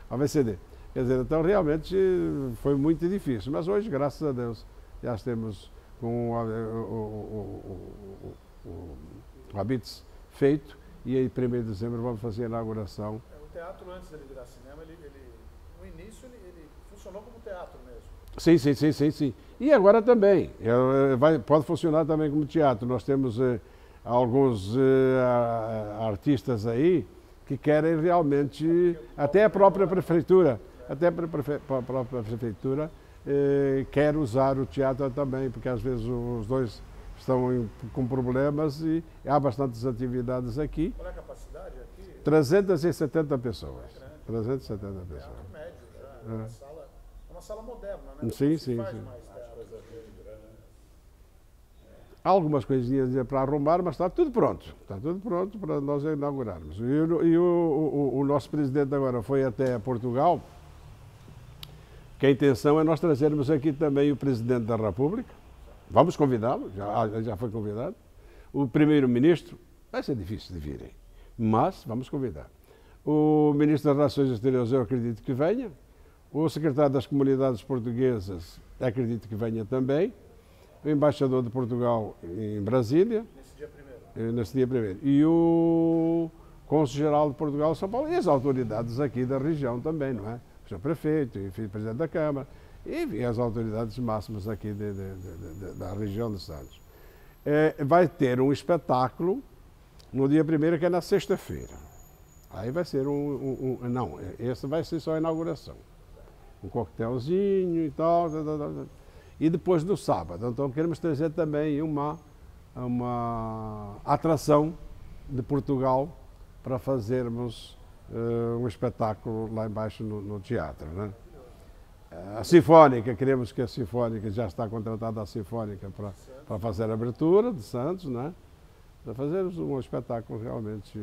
AVCD. Quer dizer, então realmente foi muito difícil. Mas hoje, graças a Deus, já temos com o Habits feito e aí 1º de dezembro vamos fazer a inauguração. O teatro, antes dele virar cinema, no início ele funcionou como teatro mesmo. Sim. E agora também. Pode funcionar também como teatro. Nós temos alguns artistas aí que querem realmente, até a própria prefeitura, quer usar o teatro também, porque às vezes os dois estão com problemas e há bastantes atividades aqui. Qual é a capacidade aqui? 370 pessoas. 370 pessoas. Teatro médio já. É uma sala moderna, né? Sim. Mais teatro. Há algumas coisinhas para arrumar, mas está tudo pronto. Está tudo pronto para nós inaugurarmos. E o nosso presidente agora foi até Portugal, que a intenção é nós trazermos aqui também o presidente da República. Vamos convidá-lo, já foi convidado. O primeiro-ministro, vai ser difícil de virem, mas vamos convidar. O ministro das Relações Exteriores, eu acredito que venha. O secretário das Comunidades Portuguesas, acredito que venha também. O embaixador de Portugal em Brasília. Nesse dia 1º. E o cônsul-geral de Portugal em São Paulo. E as autoridades aqui da região também, não é? O senhor prefeito, enfim, o presidente da Câmara. E as autoridades máximas aqui da região de Santos. Vai ter um espetáculo no dia 1º, que é na sexta-feira. Aí vai ser não, esse vai ser só a inauguração. Um coquetelzinho e tal. E depois no sábado. Então queremos trazer também uma atração de Portugal para fazermos um espetáculo lá embaixo no teatro, né? A Sinfónica, queremos que a Sinfónica, já está contratada a Sinfónica para fazer a abertura de Santos, né? Para fazermos um espetáculo realmente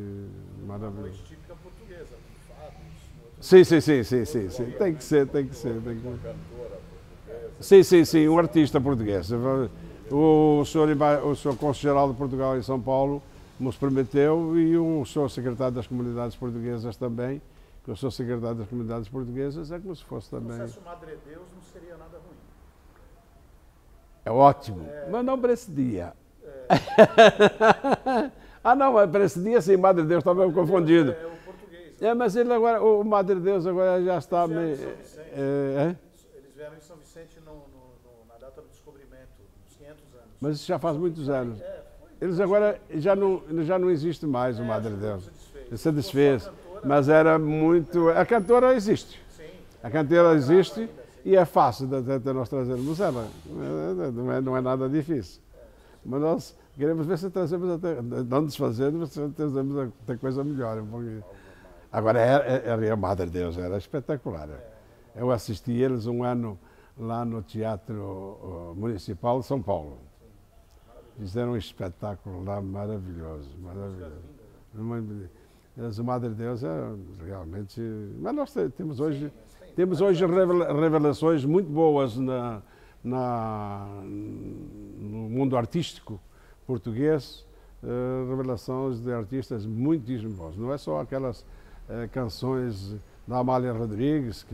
maravilhoso. Uma noite típica portuguesa, com fados. Sim. Tem que ser. Sim, um artista português. O senhor cônsul-geral de Portugal em São Paulo nos prometeu e o senhor secretário das Comunidades Portuguesas também, que o senhor secretário das Comunidades Portuguesas é como se fosse também. Se o Madre Deus não seria nada ruim. É ótimo, mas não para esse dia. Não, mas para esse dia sim, Madre Deus estava confundido. É o português. Mas ele agora, o Madre Deus agora já está meio. Eles vieram em São Vicente na data do descobrimento, uns 500 anos. Mas isso já faz muitos anos. Eles agora já não existe mais o Madre Deus. Ele se desfez. Mas era muito. A cantora existe. A cantora existe e é fácil de nós trazermos ela. Não é nada difícil. Mas nós queremos ver se trazemos até. Não desfazendo, se trazemos até coisa melhor. Agora, a Madre Deus era espetacular. Eu assisti eles um ano lá no Teatro Municipal de São Paulo. Fizeram um espetáculo lá maravilhoso, maravilhoso. Mas o Madre Deus é realmente... Mas nós temos hoje, revelações muito boas no mundo artístico português, revelações de artistas muitíssimo bons. Não é só aquelas canções da Amália Rodrigues,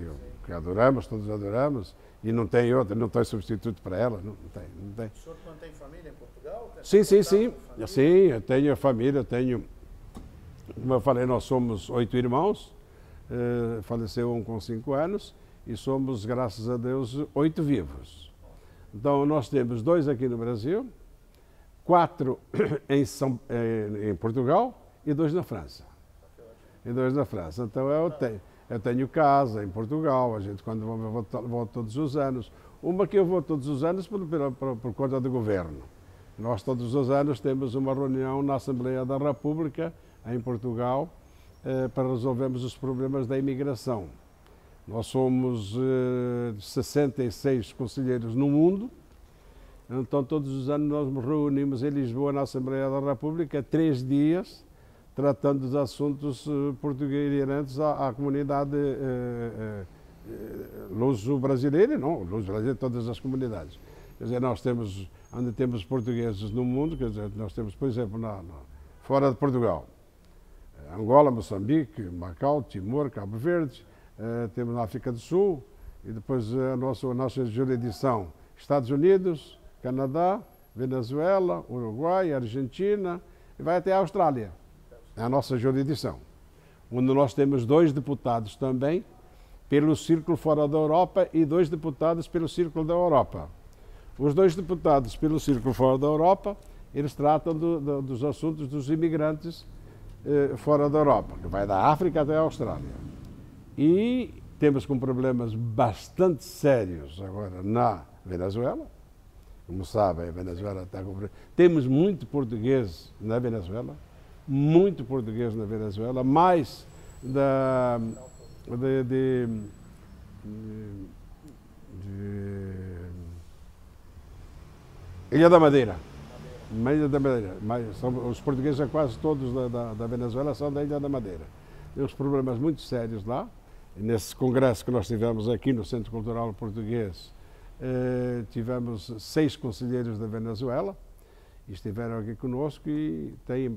que adoramos, todos adoramos, e não tem outra, não tem substituto para ela, não tem. O senhor mantém família em Portugal? Sim. Sim, eu tenho família, como eu falei, nós somos 8 irmãos, faleceu um com 5 anos, e somos, graças a Deus, 8 vivos. Então, nós temos 2 aqui no Brasil, 4 em Portugal e 2 na França. Então, eu tenho casa em Portugal, a gente quando vou todos os anos. Uma que eu vou todos os anos por conta do governo. Nós todos os anos temos uma reunião na Assembleia da República, em Portugal, para resolvermos os problemas da imigração. Nós somos 66 conselheiros no mundo, então todos os anos nós nos reunimos em Lisboa, na Assembleia da República, 3 dias, tratando dos assuntos portugueses inerentes à comunidade luso-brasileira, luso-brasileira, todas as comunidades. Quer dizer, nós temos, onde temos portugueses no mundo, quer dizer, nós temos, por exemplo, fora de Portugal, Angola, Moçambique, Macau, Timor, Cabo Verde, temos na África do Sul, e depois a nossa jurisdição, Estados Unidos, Canadá, Venezuela, Uruguai, Argentina, e vai até a Austrália. É a nossa jurisdição, onde nós temos 2 deputados também pelo Círculo fora da Europa e 2 deputados pelo Círculo da Europa. Os 2 deputados pelo Círculo fora da Europa, eles tratam dos assuntos dos imigrantes fora da Europa, que vai da África até a Austrália. E temos com problemas bastante sérios agora na Venezuela. Como sabem, a Venezuela está com... Temos muito português na Venezuela, mais de Ilha da Madeira. Os portugueses quase todos da Venezuela são da Ilha da Madeira. Tem uns problemas muito sérios lá. E nesse congresso que nós tivemos aqui no Centro Cultural Português, tivemos 6 conselheiros da Venezuela, estiveram aqui conosco e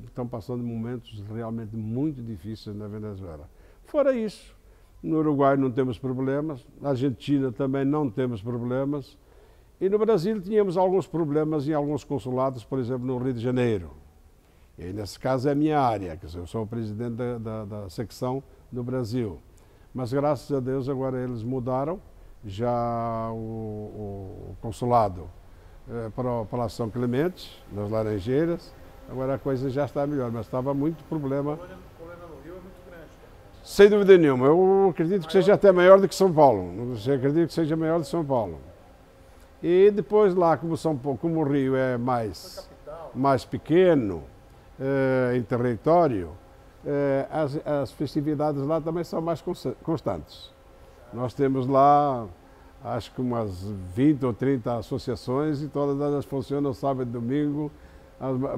estão passando momentos realmente muito difíceis na Venezuela. Fora isso, no Uruguai não temos problemas, na Argentina também não temos problemas, e no Brasil tínhamos alguns problemas em alguns consulados, por exemplo, no Rio de Janeiro. E nesse caso é a minha área, que eu sou o presidente da secção do Brasil. Mas graças a Deus agora eles mudaram já o consulado para o Palácio São Clemente, nas Laranjeiras. Agora a coisa já está melhor, mas estava muito problema. O problema no Rio é muito grande. Sem dúvida nenhuma. Eu acredito que seja até maior do que São Paulo. Eu acredito que seja maior do que São Paulo. E depois lá, como o Rio é mais pequeno em território, as festividades lá também são mais constantes. Nós temos lá, acho que umas 20 ou 30 associações e todas elas funcionam sábado e domingo,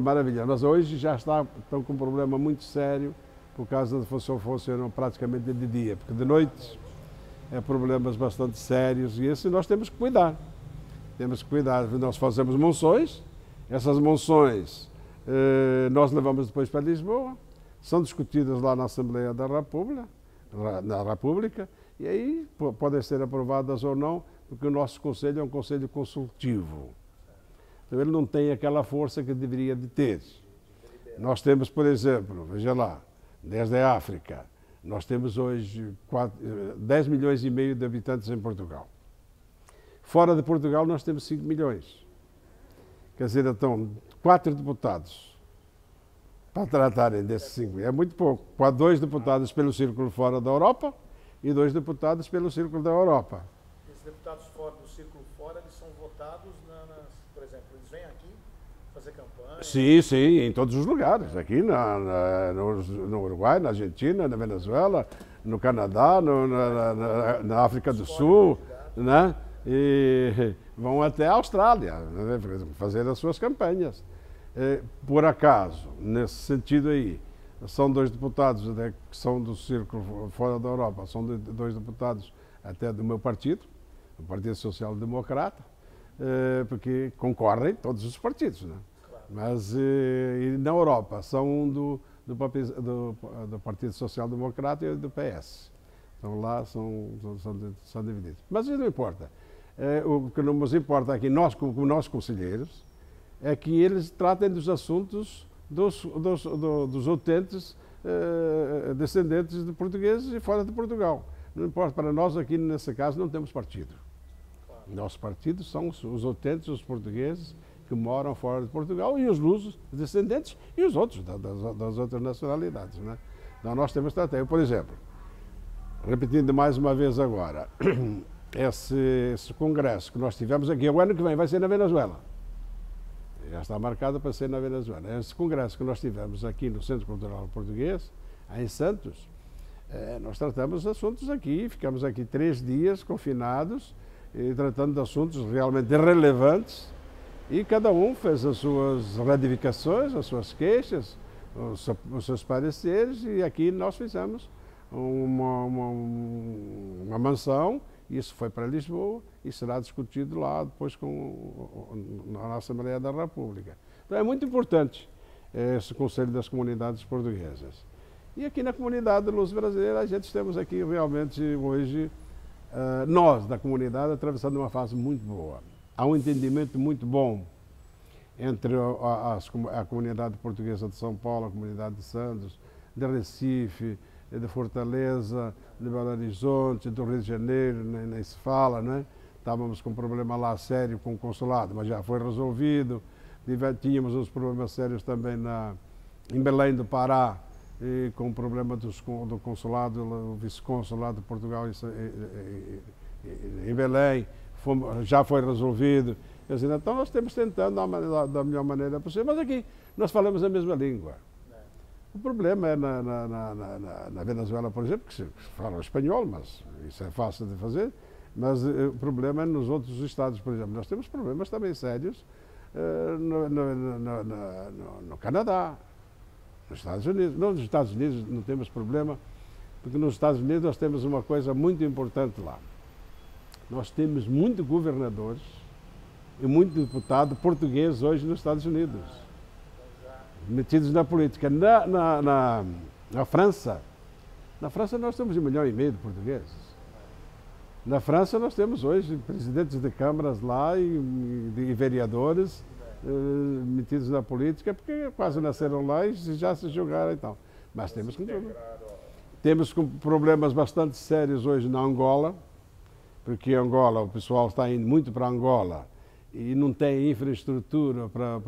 maravilha. Mas hoje já estão com um problema muito sério por causa de funcionam praticamente de dia, porque de noite é problemas bastante sérios e esse nós temos que cuidar. Temos que cuidar, nós fazemos monções, essas monções nós levamos depois para Lisboa, são discutidas lá na Assembleia da República, e aí podem ser aprovadas ou não, porque o nosso conselho é um conselho consultivo. Então ele não tem aquela força que deveria de ter. Nós temos, por exemplo, veja lá, desde a África, nós temos hoje 10 milhões e meio de habitantes em Portugal. Fora de Portugal nós temos 5 milhões. Quer dizer, então, 4 deputados para tratarem desses 5. É muito pouco. 2 deputados pelo Círculo fora da Europa e 2 deputados pelo Círculo da Europa. Esses deputados do Círculo fora, eles são votados, por exemplo, eles vêm aqui fazer campanha? Sim, em todos os lugares. Aqui no Uruguai, na Argentina, na Venezuela, no Canadá, na África do Sul, né? E vão até a Austrália, né, fazer as suas campanhas. Por acaso, nesse sentido aí, são 2 deputados que são do círculo fora da Europa, são 2 deputados até do meu partido, o Partido Social Democrata, porque concorrem todos os partidos, né? Claro. Mas e na Europa são do Partido Social Democrata e do PS. Então lá são divididos. Mas isso não importa. O que nos importa aqui, nós conselheiros, é que eles tratem dos assuntos dos utentes descendentes de portugueses e fora de Portugal. Não importa, para nós aqui nesse caso não temos partido. Claro. Nossos partidos são os utentes, os portugueses que moram fora de Portugal e os lusos descendentes e os outros das outras nacionalidades, né? Então nós temos estratégia. Por exemplo, repetindo mais uma vez agora, esse congresso que nós tivemos aqui, o ano que vem vai ser na Venezuela. Já está marcado para ser na Venezuela. Esse congresso que nós tivemos aqui no Centro Cultural Português, em Santos, nós tratamos assuntos aqui, ficamos aqui 3 dias confinados, tratando de assuntos realmente relevantes, e cada um fez as suas retificações, as suas queixas, os seus pareceres, e aqui nós fizemos uma mansão. Isso foi para Lisboa e será discutido lá depois na Assembleia da República. Então é muito importante esse Conselho das Comunidades Portuguesas. E aqui na comunidade luso-brasileira, a gente estamos aqui realmente hoje, nós da comunidade, atravessando uma fase muito boa. Há um entendimento muito bom entre a comunidade portuguesa de São Paulo, a comunidade de Santos, de Recife, de Fortaleza, de Belo Horizonte, do Rio de Janeiro, nem se fala, né? Estávamos com um problema lá sério com o consulado, mas já foi resolvido. Tínhamos uns problemas sérios também em Belém do Pará, e com o problema do consulado, o vice-consulado de Portugal em Belém, já foi resolvido. Quer dizer, então nós estamos tentando da melhor maneira possível, mas aqui nós falamos a mesma língua. O problema é na Venezuela, por exemplo, que se fala espanhol, mas isso é fácil de fazer, mas o problema é nos outros estados, por exemplo. Nós temos problemas também sérios no Canadá, nos Estados Unidos. Nos Estados Unidos não temos problema, porque nos Estados Unidos nós temos uma coisa muito importante lá. Nós temos muitos governadores e muito deputado português hoje nos Estados Unidos, metidos na política. Na França nós temos 1,5 milhão de portugueses. Na França nós temos hoje presidentes de câmaras lá e vereadores metidos na política, porque quase nasceram lá e já se julgaram e tal. Mas temos problemas bastante sérios hoje na Angola, porque Angola, o pessoal está indo muito para Angola e não tem infraestrutura para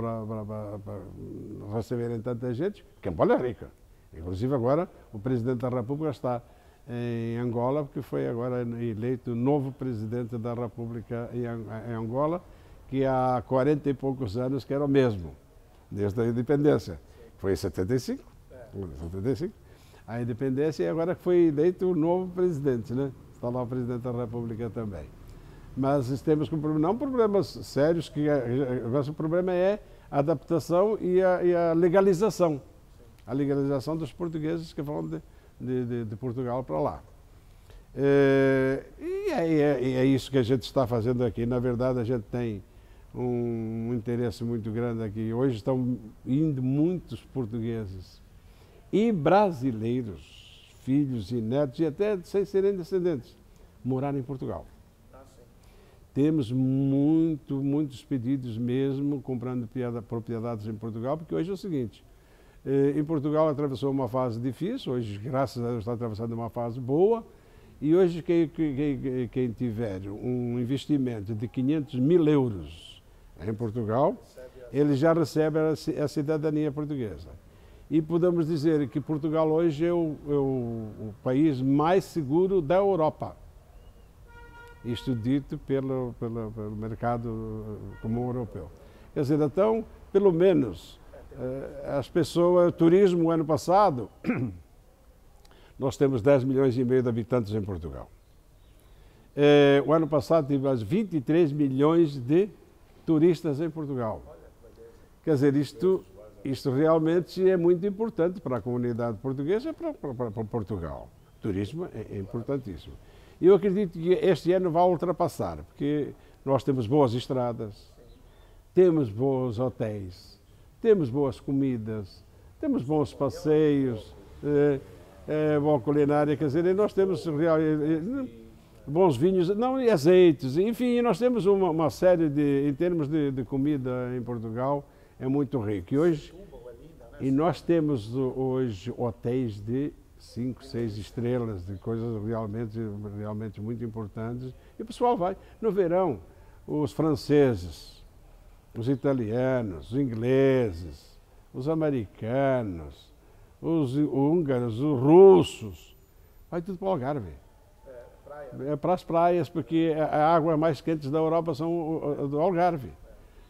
receberem tanta gente, que Angola é rica. Inclusive agora o Presidente da República está em Angola, porque foi agora eleito novo Presidente da República em Angola, que há 40 e poucos anos que era o mesmo, desde a independência. Foi em 75, a independência, e agora foi eleito o novo Presidente, né? Está lá o Presidente da República também. Mas temos não problemas sérios, o problema é a adaptação e a legalização. A legalização dos portugueses que vão de Portugal para lá. E é isso que a gente está fazendo aqui. Na verdade, a gente tem um interesse muito grande aqui. Hoje estão indo muitos portugueses e brasileiros, filhos e netos, e até sem serem descendentes, morar em Portugal. Temos muitos pedidos mesmo, comprando propriedades em Portugal, porque hoje é o seguinte, em Portugal atravessou uma fase difícil, hoje, graças a Deus, está atravessando uma fase boa, e hoje quem tiver um investimento de 500 mil euros em Portugal, ele já recebe a cidadania portuguesa. E podemos dizer que Portugal hoje é o país mais seguro da Europa. Isto dito pelo mercado comum europeu. Quer dizer, então, pelo menos, as pessoas, turismo, o ano passado, nós temos 10 milhões e meio de habitantes em Portugal. O ano passado tivemos 23 milhões de turistas em Portugal. Quer dizer, isto realmente é muito importante para a comunidade portuguesa e para Portugal. O turismo é importantíssimo. E eu acredito que este ano vai ultrapassar, porque nós temos boas estradas, temos bons hotéis, temos boas comidas, temos bons passeios, boa culinária, quer dizer, e nós temos bons vinhos, não, e azeites, enfim, nós temos uma série em termos de comida em Portugal, é muito rico. E nós temos hoje hotéis de 5, 6 estrelas, de coisas realmente muito importantes. E o pessoal vai. No verão, os franceses, os italianos, os ingleses, os americanos, os húngaros, os russos, vai tudo para o Algarve. É para as praias, porque a água mais quente da Europa são do Algarve.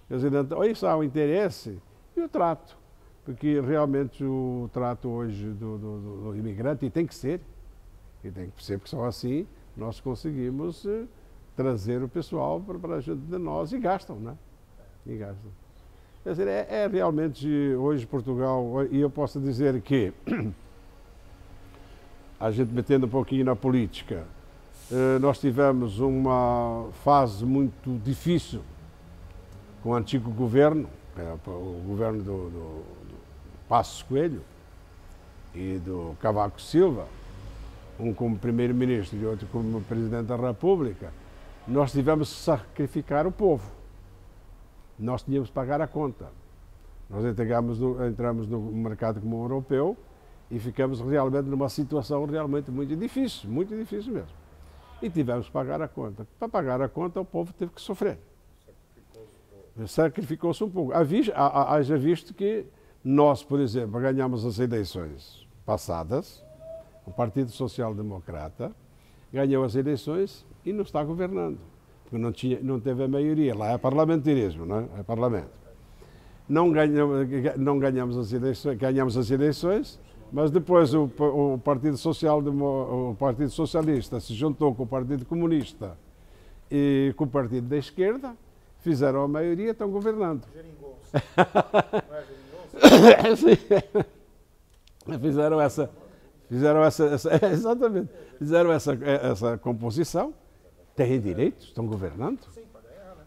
Quer dizer, então, isso há o interesse e o trato. Porque realmente o trato hoje do imigrante, e tem que ser, porque só assim nós conseguimos trazer o pessoal para junto de nós e gastam, né? E gastam. Quer dizer, realmente hoje Portugal, e eu posso dizer que, a gente metendo um pouquinho na política, nós tivemos uma fase muito difícil com o antigo governo, o governo do Passos Coelho e do Cavaco Silva, um como primeiro-ministro e outro como presidente da República. Nós tivemos que sacrificar o povo. Nós tínhamos que pagar a conta. Nós entramos no mercado comum europeu e ficamos realmente numa situação realmente muito difícil mesmo. E tivemos que pagar a conta. Para pagar a conta, o povo teve que sofrer. Sacrificou-se um pouco. Haja visto que nós, por exemplo, ganhamos as eleições passadas, o Partido Social Democrata ganhou as eleições e não está governando, porque não teve a maioria. Lá é parlamentarismo, não é? É parlamento. Não ganhamos as eleições, ganhamos as eleições, mas depois o Partido Socialista se juntou com o Partido Comunista e com o Partido da Esquerda, fizeram a maioria e estão governando. Não é exatamente. Fizeram essa composição, têm direito, estão governando.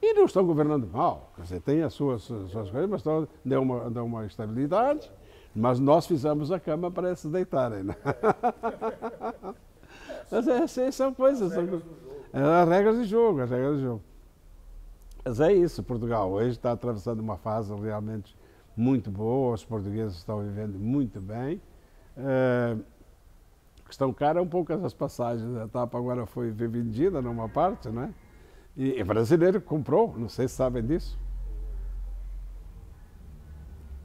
E não estão governando mal. Quer dizer, têm as suas coisas, mas dão uma estabilidade. Mas nós fizemos a cama para se deitarem. Né? Mas são coisas. As regras de jogo, as regras de jogo. Mas é isso, Portugal hoje está atravessando uma fase realmente muito boa, os portugueses estão vivendo muito bem. Estão caras um pouco as passagens, a TAP agora foi vendida numa parte, né? E o brasileiro comprou, não sei se sabem disso.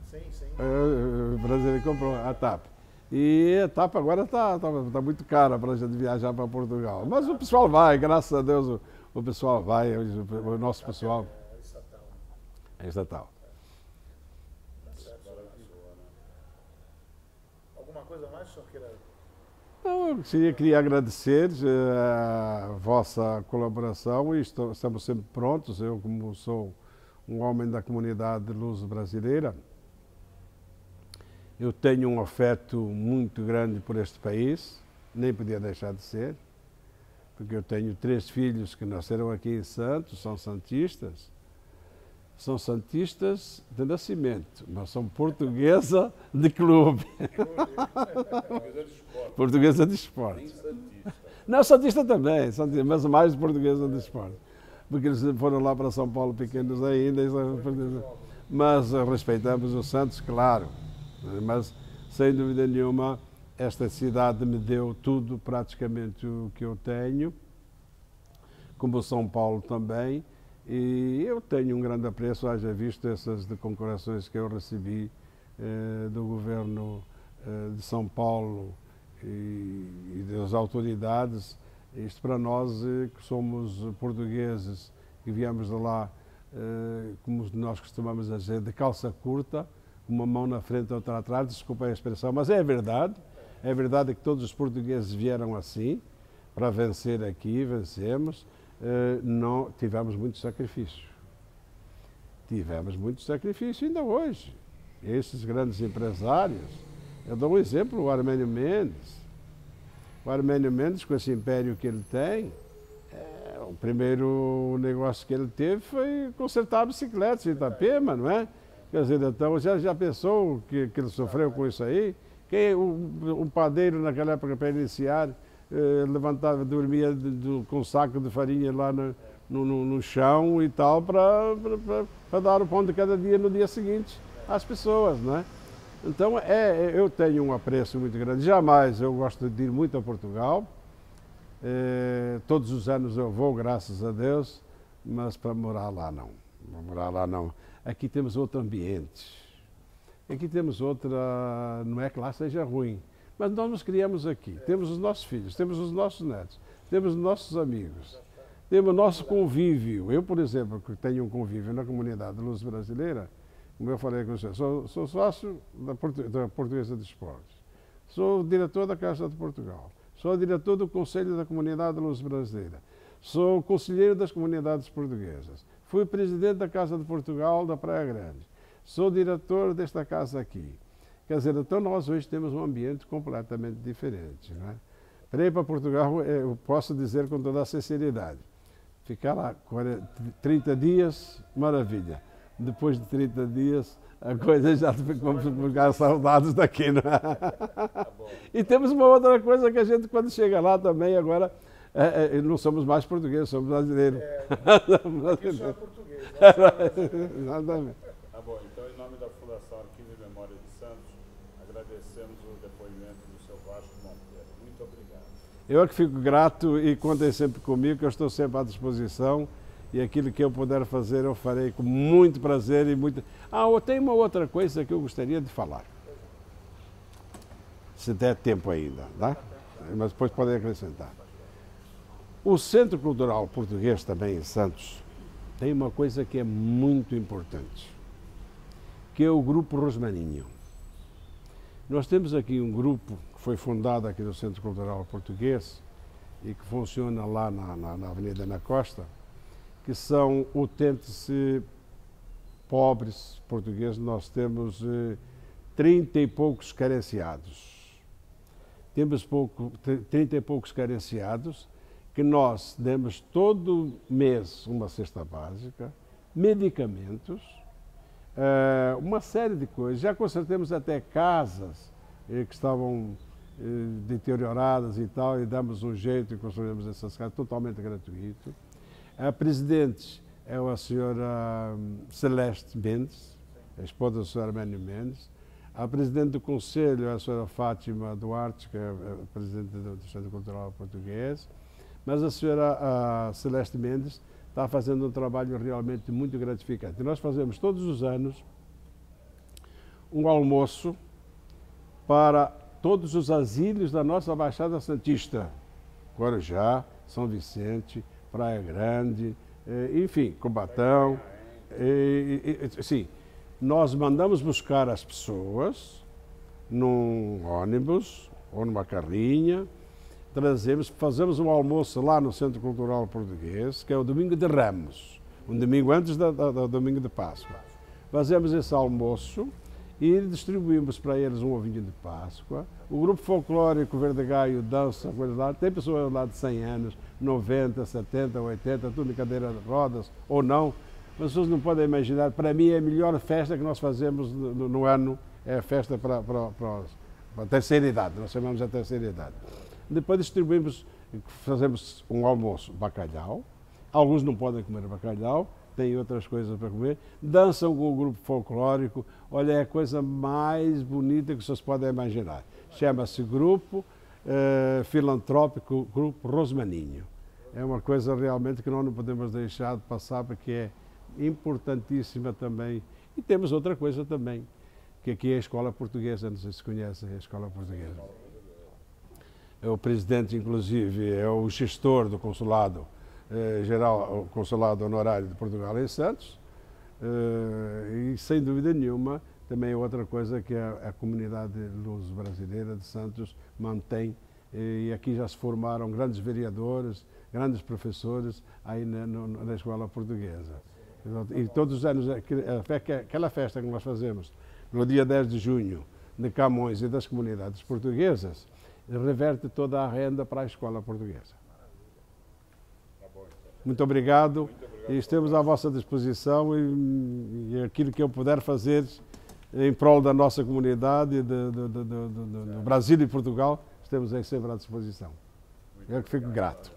Sim. O brasileiro comprou a TAP. E a TAP agora está muito cara para a gente viajar para Portugal. Mas o pessoal vai, graças a Deus o pessoal vai, o nosso pessoal. É estatal. Alguma coisa mais, senhor queira? Eu queria agradecer a vossa colaboração e estamos sempre prontos. Eu, como sou um homem da comunidade luso-brasileira, eu tenho um afeto muito grande por este país, nem podia deixar de ser, porque eu tenho 3 filhos que nasceram aqui em Santos, são santistas de nascimento, mas são portuguesa de clube. Portuguesa de esporte. Não, santista também, mas mais portuguesa de esporte. Porque eles foram lá para São Paulo pequenos ainda. Mas respeitamos o Santos, claro. Mas, sem dúvida nenhuma, esta cidade me deu tudo, praticamente o que eu tenho, como São Paulo também. E eu tenho um grande apreço, haja visto essas condecorações que eu recebi do governo de São Paulo e das autoridades. Isto para nós, que somos portugueses, que viemos de lá, como nós costumamos dizer, de calça curta, uma mão na frente e outra atrás, desculpa a expressão, mas é verdade. É verdade que todos os portugueses vieram assim, para vencer aqui, vencemos. Não tivemos muito sacrifício. tivemos muito sacrifício ainda hoje. Esses grandes empresários, eu dou um exemplo, o Armênio Mendes. O Armênio Mendes, com esse império que ele tem, o primeiro negócio que ele teve foi consertar bicicletas em Itapema, não é? Quer dizer, então, já pensou que ele sofreu com isso aí? Um padeiro naquela época, para iniciar, levantava, dormia com um saco de farinha lá no chão e tal, para dar o pão de cada dia no dia seguinte às pessoas, não é? Então, eu tenho um apreço muito grande. Jamais eu gosto de ir muito a Portugal. Todos os anos eu vou, graças a Deus, mas para morar lá não. Para morar lá não. Aqui temos outro ambiente. Aqui temos outra. Não é que lá seja ruim, mas nós nos criamos aqui. Temos os nossos filhos, temos os nossos netos, temos os nossos amigos, temos o nosso convívio. Eu, por exemplo, que tenho um convívio na comunidade Luz Brasileira, como eu falei com você, sou sócio da Portuguesa de Esportes, sou diretor da Caixa de Portugal, sou diretor do Conselho da Comunidade Luz Brasileira, sou conselheiro das comunidades portuguesas, fui presidente da Casa de Portugal da Praia Grande, sou diretor desta casa aqui. Quer dizer, então nós hoje temos um ambiente completamente diferente, não é? Para ir para Portugal, eu posso dizer com toda a sinceridade, ficar lá 30 dias, maravilha. Depois de 30 dias, a coisa já ficamos com saudades daqui, não é? E temos uma outra coisa que a gente, quando chega lá também, agora, não somos mais portugueses, somos brasileiros. Aqui só é português. Né? Exatamente. Tá bom, então, em nome da Fundação Arquivo e Memória de Santos, agradecemos o depoimento do seu Vasco Monteiro. Muito obrigado. Eu é que fico grato e contem sempre comigo, que eu estou sempre à disposição. E aquilo que eu puder fazer, eu farei com muito prazer e muito... tem uma outra coisa que eu gostaria de falar. Se der tempo ainda, tá? Mas depois podem acrescentar. O Centro Cultural Português também em Santos tem uma coisa que é muito importante, que é o Grupo Rosmaninho. Nós temos aqui um grupo que foi fundado aqui no Centro Cultural Português e que funciona lá na Avenida na Costa, que são utentes pobres portugueses. Nós temos 30 e poucos carenciados. Temos 30 e poucos carenciados que nós demos todo mês uma cesta básica, medicamentos, uma série de coisas. Já consertamos até casas que estavam deterioradas e tal, e damos um jeito e construímos essas casas totalmente gratuito. A presidente é a senhora Celeste Mendes, a esposa do senhor Armênio Mendes. A presidente do conselho é a senhora Fátima Duarte, que é a presidente do Centro Cultural Português. Mas a senhora Celeste Mendes está fazendo um trabalho realmente muito gratificante. Nós fazemos todos os anos um almoço para todos os asilos da nossa Baixada Santista, Guarujá, São Vicente, Praia Grande, enfim, Cubatão. Sim, nós mandamos buscar as pessoas num ônibus ou numa carrinha, fazemos um almoço lá no Centro Cultural Português, que é o Domingo de Ramos, um domingo antes do Domingo de Páscoa. Fazemos esse almoço e distribuímos para eles um ovinho de Páscoa. O grupo folclórico Verdegaio dança, coisa lá. Tem pessoas lá de 100 anos, 90, 70, 80, tudo em cadeira de rodas ou não. As pessoas não podem imaginar. Para mim, é a melhor festa que nós fazemos no ano, é a festa para a terceira idade, nós chamamos a terceira idade. Depois distribuímos, fazemos um almoço bacalhau. Alguns não podem comer bacalhau, têm outras coisas para comer. Dançam com o grupo folclórico. Olha, é a coisa mais bonita que vocês podem imaginar. Chama-se Grupo Filantrópico Grupo Rosmaninho. É uma coisa realmente que nós não podemos deixar de passar, porque é importantíssima também. E temos outra coisa também, que aqui é a Escola Portuguesa, não sei se conhecem a Escola Portuguesa. O presidente, inclusive, é o gestor do Consulado Geral, o Consulado Honorário de Portugal em Santos. E, sem dúvida nenhuma, também é outra coisa que a comunidade Luz Brasileira de Santos mantém. E aqui já se formaram grandes vereadores, grandes professores aí na Escola Portuguesa. E todos os anos, aquela festa que nós fazemos no dia 10 de junho, de Camões e das comunidades portuguesas, reverte toda a renda para a escola portuguesa. Tá bom, então. Muito obrigado, Muito obrigado e estamos à vossa disposição e aquilo que eu puder fazer em prol da nossa comunidade, do Brasil e Portugal, estamos aí sempre à disposição. Eu que fico grato.